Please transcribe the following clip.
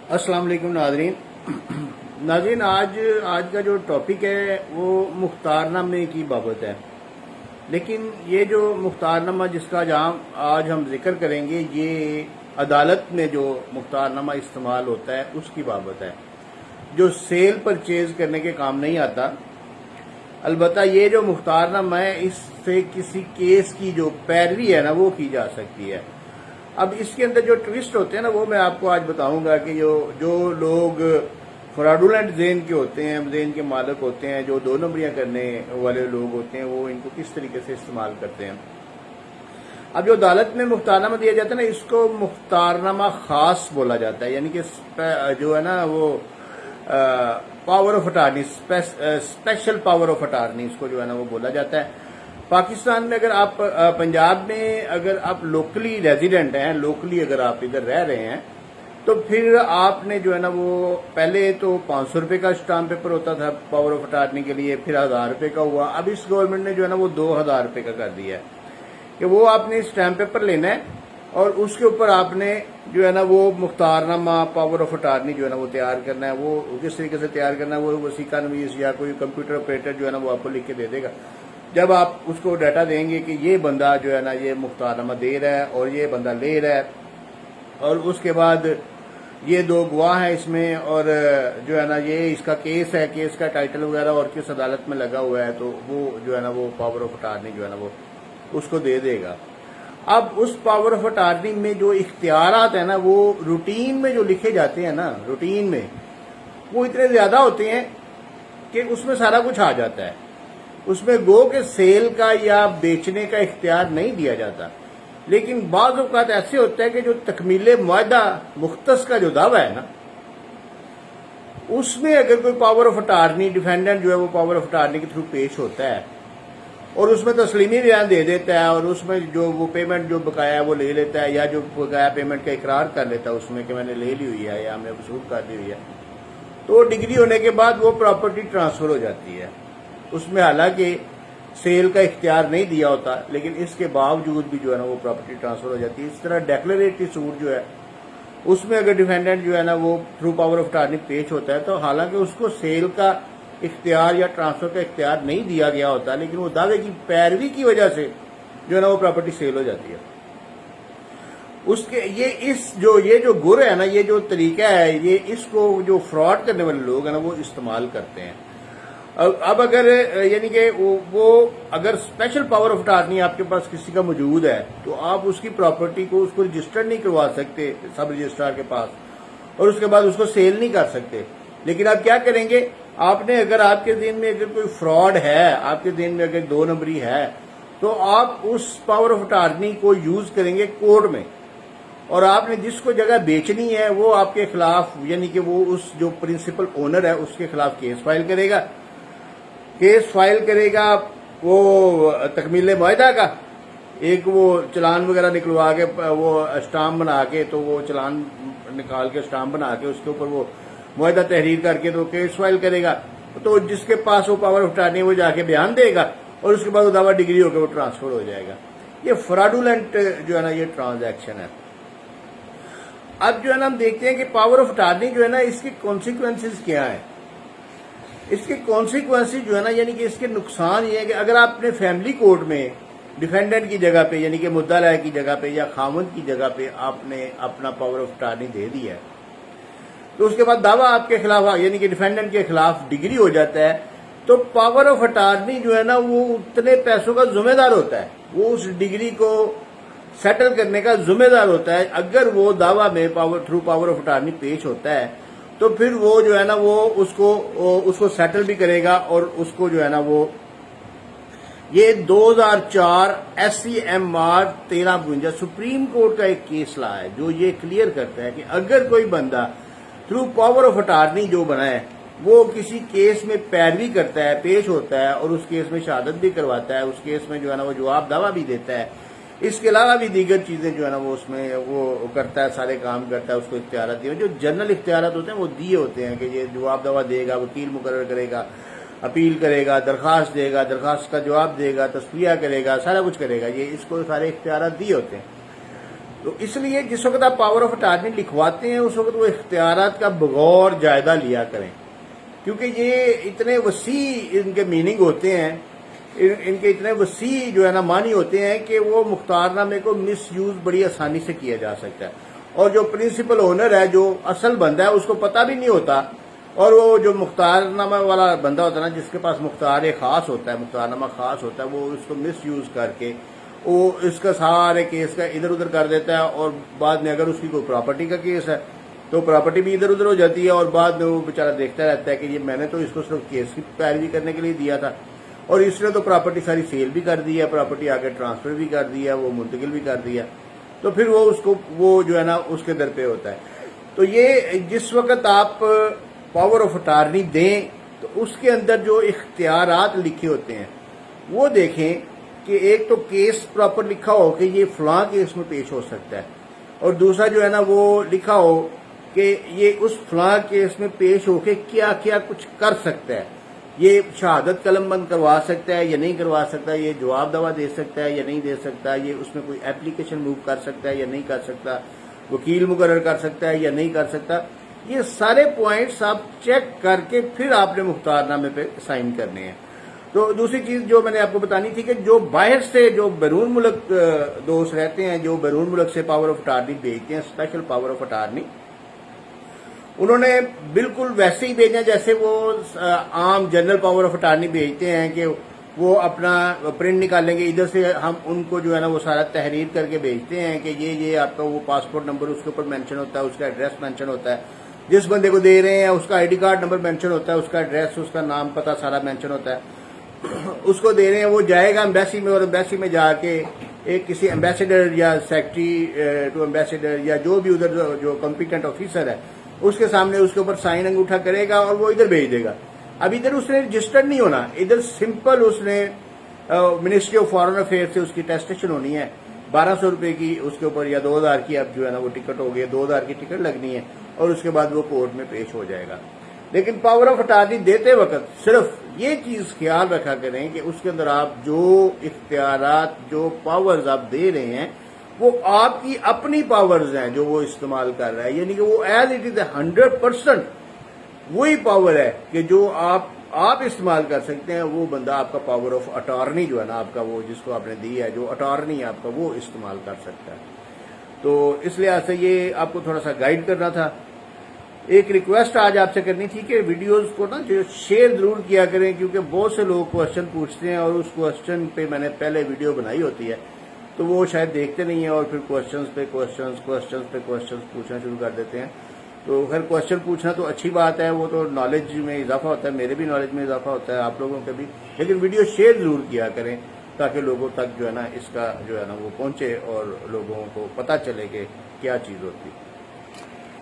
अस्सलाम वालेकुम नाज़रीन, आज का जो टॉपिक है वो मुख्तारनामे की बाबत है। लेकिन ये जो मुख्तारनामा जिसका आज हम जिक्र करेंगे, ये अदालत में जो मुख्तारनामा इस्तेमाल होता है उसकी बाबत है, जो सेल परचेज करने के काम नहीं आता। अलबत्ता ये जो मुख्तारनामा है, इससे किसी केस की जो पैरवी है ना वो की जा सकती है। अब इसके अंदर जो ट्विस्ट होते हैं ना, वो मैं आपको आज बताऊंगा कि जो लोग फ्रॉडुलेंट ज़ेन के होते हैं, ज़ेन के मालिक होते हैं, जो 2 नंबरियां करने वाले लोग होते हैं, वो इनको किस तरीके से इस्तेमाल करते हैं। अब जो अदालत में मुख्तारनामा दिया जाता है ना, इसको मुख्तारनामा खास बोला जाता है, यानी कि जो है ना वो power of attorney, special power of attorney, इसको जो है ना वो बोला जाता है। पाकिस्तान में अगर आप पंजाब में अगर आप लोकली रेजिडेंट हैं, लोकली अगर आप इधर रह रहे हैं, तो फिर आपने जो है ना वो पहले तो 500 रुपये का स्टाम्प पेपर होता था पावर ऑफ अटार्नी के लिए, फिर 1000 रुपये का हुआ। अब इस गवर्नमेंट ने जो है ना वो 2000 रुपये का कर दिया है कि वो आपने स्टाम्प पेपर लेना है और उसके ऊपर आपने जो है ना वो मुख्तारनामा पावर ऑफ अटार्नी जो है ना वो तैयार करना है। वो किस तरीके से तैयार करना है, वो वसीका नवीस या कोई कंप्यूटर ऑपरेटर जो है ना वो आपको लिख के दे देगा। जब आप उसको डाटा देंगे कि ये बंदा जो है ना ये मुख्तारनामा दे रहा है और ये बंदा ले रहा है, और उसके बाद ये 2 गवाह हैं इसमें, और जो है ना ये इसका केस है, केस का टाइटल वगैरह और किस अदालत में लगा हुआ है, तो वो जो है ना वो पावर ऑफ अटार्नी जो है ना वो उसको दे देगा। अब उस पावर ऑफ अटार्नी में जो इख्तियारात है ना, वो रूटीन में जो लिखे जाते हैं ना, रूटीन में वो इतने ज्यादा होते हैं कि उसमें सारा कुछ आ जाता है। उसमें गो के सेल का या बेचने का इख्तियार नहीं दिया जाता। लेकिन बाज़ औक़ात ऐसे होता है कि जो तकमीले मुआहदा मुख्तस का जो दावा है ना, उसमें अगर कोई पावर ऑफ अटार्नी, डिफेंडेंट जो है वो पावर ऑफ अटार्नी के थ्रू पेश होता है और उसमें तस्लीमी बयान दे देता है, और उसमें जो वो पेमेंट जो बकाया है वो ले लेता है, या जो बकाया पेमेंट का इकरार कर लेता है उसमें कि मैंने ले ली हुई है या हमने वसूल कर ली हुई है, तो डिग्री होने के बाद वो प्रॉपर्टी ट्रांसफर हो जाती है। उसमें हालांकि सेल का इख्तियार नहीं दिया होता, लेकिन इसके बावजूद भी जो है ना वो प्रॉपर्टी ट्रांसफर हो जाती है। इस तरह डेक्लेरेटरी सूट जो है उसमें अगर डिफेंडेंट जो है ना वो थ्रू पावर ऑफ अटार्नी पेश होता है, तो हालांकि उसको सेल का इख्तियार या ट्रांसफर का इख्तियार नहीं दिया गया होता, लेकिन वो दावे की पैरवी की वजह से जो है ना वो प्रॉपर्टी सेल हो जाती है। उसके ये जो गुर है ना, ये जो तरीका है, ये इसको जो फ्रॉड करने वाले लोग हैं ना वो इस्तेमाल करते हैं। अब अगर यानी कि वो अगर स्पेशल पावर ऑफ अटार्नी आपके पास किसी का मौजूद है, तो आप उसकी प्रॉपर्टी को उसको रजिस्टर नहीं करवा सकते सब रजिस्ट्रार के पास, और उसके बाद उसको सेल नहीं कर सकते। लेकिन आप क्या करेंगे, आपने अगर आपके दिन में अगर कोई फ्रॉड है, आपके दिन में अगर 2 नंबरी है, तो आप उस पावर ऑफ अटार्नी को यूज करेंगे कोर्ट में, और आपने जिसको जगह बेचनी है वो आपके खिलाफ, यानी कि वो उस जो प्रिंसिपल ओनर है उसके खिलाफ केस फाइल करेगा वो तकमील मुआहदा का। एक वो चलान वगैरह निकलवा के, वो स्टाम्प बना के, तो वो चलान निकाल के स्टाम्प बना के उसके ऊपर वो मुआहदा तहरीर करके तो केस फाइल करेगा। तो जिसके पास वो पावर ऑफ अटार्नी वो जाके बयान देगा, और उसके बाद वो दावा डिग्री होकर वो ट्रांसफर हो जाएगा। ये फ्रॉडुलेंट जो है ना ये ट्रांजैक्शन है। अब जो है ना हम देखते हैं कि पावर ऑफ अटार्नी जो है ना, इसके कॉन्सिक्वेंसेस क्या है। इसके कॉन्सिक्वेंसेस जो है ना, यानी कि इसके नुकसान ये है कि अगर आपने फैमिली कोर्ट में डिफेंडेंट की जगह पे, यानी कि मुद्दा की जगह पे या खामद की जगह पे आपने अपना पावर ऑफ अटार्नी दे दिया है, तो उसके बाद दावा आपके खिलाफ, यानी कि डिफेंडेंट के खिलाफ डिग्री हो जाता है, तो पावर ऑफ अटार्नी जो है ना वो उतने पैसों का जिम्मेदार होता है, वो उस डिग्री को सेटल करने का जिम्मेदार होता है। अगर वो दावा में थ्रू पावर ऑफ अटार्नी पेश होता है, तो फिर वो जो है ना वो उसको सेटल भी करेगा, और उसको जो है ना वो ये 2004 SCMR 1352 सुप्रीम कोर्ट का एक केस ला है जो ये क्लियर करता है कि अगर कोई बंदा थ्रू पावर ऑफ अटार्नी जो बना है वो किसी केस में पैरवी करता है, पेश होता है, और उस केस में शहादत भी करवाता है, उस केस में जो है ना वो जवाब दावा भी देता है, इसके अलावा भी दीगर चीजें जो है ना वो उसमें वो करता है, सारे काम करता है, उसको इख्तियारात दिए, जो जनरल इख्तियारात होते हैं वो दिए होते हैं कि ये जवाब दावा देगा, वकील मुकर्रर करेगा, अपील करेगा, दरखास्त देगा, दरखास्त का जवाब देगा, तस्फिया करेगा, सारा कुछ करेगा, ये इसको सारे इख्तियारात दिए होते हैं। تو اس لیے جس وقت آپ پاور آف اٹارنی لکھواتے ہیں اس وقت وہ اختیارات کا بغور جائزہ لیا کریں، کیونکہ یہ اتنے وسیع ان کے میننگ ہوتے ہیں، ان کے اتنے وسیع جو ہے نا معنی ہوتے ہیں کہ وہ مختار نامے کو مس یوز بڑی آسانی سے کیا جا سکتا ہے، اور جو پرنسپل اونر ہے، جو اصل بندہ ہے، اس کو پتہ بھی نہیں ہوتا، اور وہ جو مختار نامہ والا بندہ ہوتا ہے نا، جس کے پاس مختار خاص ہوتا ہے، مختار نامہ خاص ہوتا ہے، وہ اس کو مس یوز کر کے وہ اس کا سارے کیس کا ادھر ادھر کر دیتا ہے، اور بعد میں اگر اس کی کوئی پراپرٹی کا کیس ہے تو پراپرٹی بھی ادھر ادھر ہو جاتی ہے، اور بعد میں وہ بیچارہ دیکھتا رہتا ہے کہ یہ میں نے تو اس کو صرف کیس کی پیروی کرنے کے لیے دیا تھا، اور اس نے تو پراپرٹی ساری سیل بھی کر دی ہے، پراپرٹی آگے ٹرانسفر بھی کر دیا، وہ منتقل بھی کر دیا، تو پھر وہ اس کو وہ جو ہے نا اس کے در پہ ہوتا ہے۔ تو یہ جس وقت آپ پاور آف اٹارنی دیں تو اس کے اندر جو اختیارات لکھے ہوتے ہیں وہ دیکھیں کہ ایک تو کیس پراپر لکھا ہو کہ یہ فلاں کیس میں پیش ہو سکتا ہے، اور دوسرا جو ہے نا وہ لکھا ہو کہ یہ اس فلاں کیس میں پیش ہو کے کیا کیا کچھ کر سکتا ہے، یہ شہادت قلم بند کروا سکتا ہے یا نہیں کروا سکتا، یہ جواب دوا دے سکتا ہے یا نہیں دے سکتا، یہ اس میں کوئی اپلیکیشن موو کر سکتا ہے یا نہیں کر سکتا، وکیل مقرر کر سکتا ہے یا نہیں کر سکتا، یہ سارے پوائنٹس آپ چیک کر کے پھر آپ نے مختار نامے پہ سائن کرنے ہیں۔ تو دوسری چیز جو میں نے آپ کو بتانی تھی کہ جو باہر سے جو بیرون ملک دوست رہتے ہیں، جو بیرون ملک سے پاور آف اٹارنی بھیجتے ہیں، اسپیشل پاور آف اٹارنی، انہوں نے بالکل ویسے ہی بھیجنا جیسے وہ عام جنرل پاور آف اٹارنی بھیجتے ہیں، کہ وہ اپنا پرنٹ نکالیں گے، ادھر سے ہم ان کو جو ہے نا وہ سارا تحریر کر کے بھیجتے ہیں کہ یہ آپ کا وہ پاسپورٹ نمبر اس کے اوپر مینشن ہوتا ہے، اس کا ایڈریس مینشن ہوتا ہے، جس بندے کو دے رہے ہیں اس کا I D card number mention ہوتا ہے، اس کا ایڈریس، اس کا نام پتہ سارا مینشن ہوتا ہے، اس کو دے رہے ہیں، وہ جائے گا ایمبیسی میں، اور ایمبیسی میں جا کے ایک کسی ایمبیسیڈر یا سیکرٹری ٹو ایمبیسیڈر یا جو بھی ادھر جو کمپیٹنٹ آفیسر ہے اس کے سامنے اس کے اوپر سائن انگوٹھا کرے گا اور وہ ادھر بھیج دے گا۔ اب ادھر اس نے رجسٹرڈ نہیں ہونا، ادھر سمپل اس نے منسٹری آف فارن افیئر سے اس کی ٹیسٹیشن ہونی ہے، 1200 روپے کی اس کے اوپر یا 2000 کی اب جو ہے نا وہ ٹکٹ ہو گئی، 2000 کی ٹکٹ لگنی ہے، اور اس کے بعد وہ کورٹ میں پیش ہو جائے گا۔ لیکن پاور آف اٹارنی دیتے وقت صرف یہ چیز خیال رکھا کریں کہ اس کے اندر آپ جو اختیارات، جو پاورز آپ دے رہے ہیں وہ آپ کی اپنی پاورز ہیں جو وہ استعمال کر رہا ہے، یعنی کہ وہ ایز اٹ از 100% وہی پاور ہے کہ جو آپ استعمال کر سکتے ہیں، وہ بندہ آپ کا پاور آف اٹارنی جو ہے نا آپ کا، وہ جس کو آپ نے دی ہے، جو اٹارنی آپ کا، وہ استعمال کر سکتا ہے۔ تو اس لحاظ سے یہ آپ کو تھوڑا سا گائیڈ کرنا تھا۔ ایک ریکویسٹ آج آپ سے کرنی تھی کہ ویڈیوز کو نا جو شیئر ضرور کیا کریں، کیونکہ بہت سے لوگ کوشچن پوچھتے ہیں اور اس کوشچن پہ میں نے پہلے ویڈیو بنائی ہوتی ہے تو وہ شاید دیکھتے نہیں ہیں، اور پھر کوشچنز پہ کوشچنز پوچھنا شروع کر دیتے ہیں۔ تو خیر کوشچن پوچھنا تو اچھی بات ہے، وہ تو نالج میں اضافہ ہوتا ہے، میرے بھی نالج میں اضافہ ہوتا ہے، آپ لوگوں کے بھی، لیکن ویڈیو شیئر ضرور کیا کریں تاکہ لوگوں تک جو ہے نا اس کا جو ہے نا وہ پہنچے اور لوگوں کو پتہ چلے کہ کیا چیز ہوتی ہے۔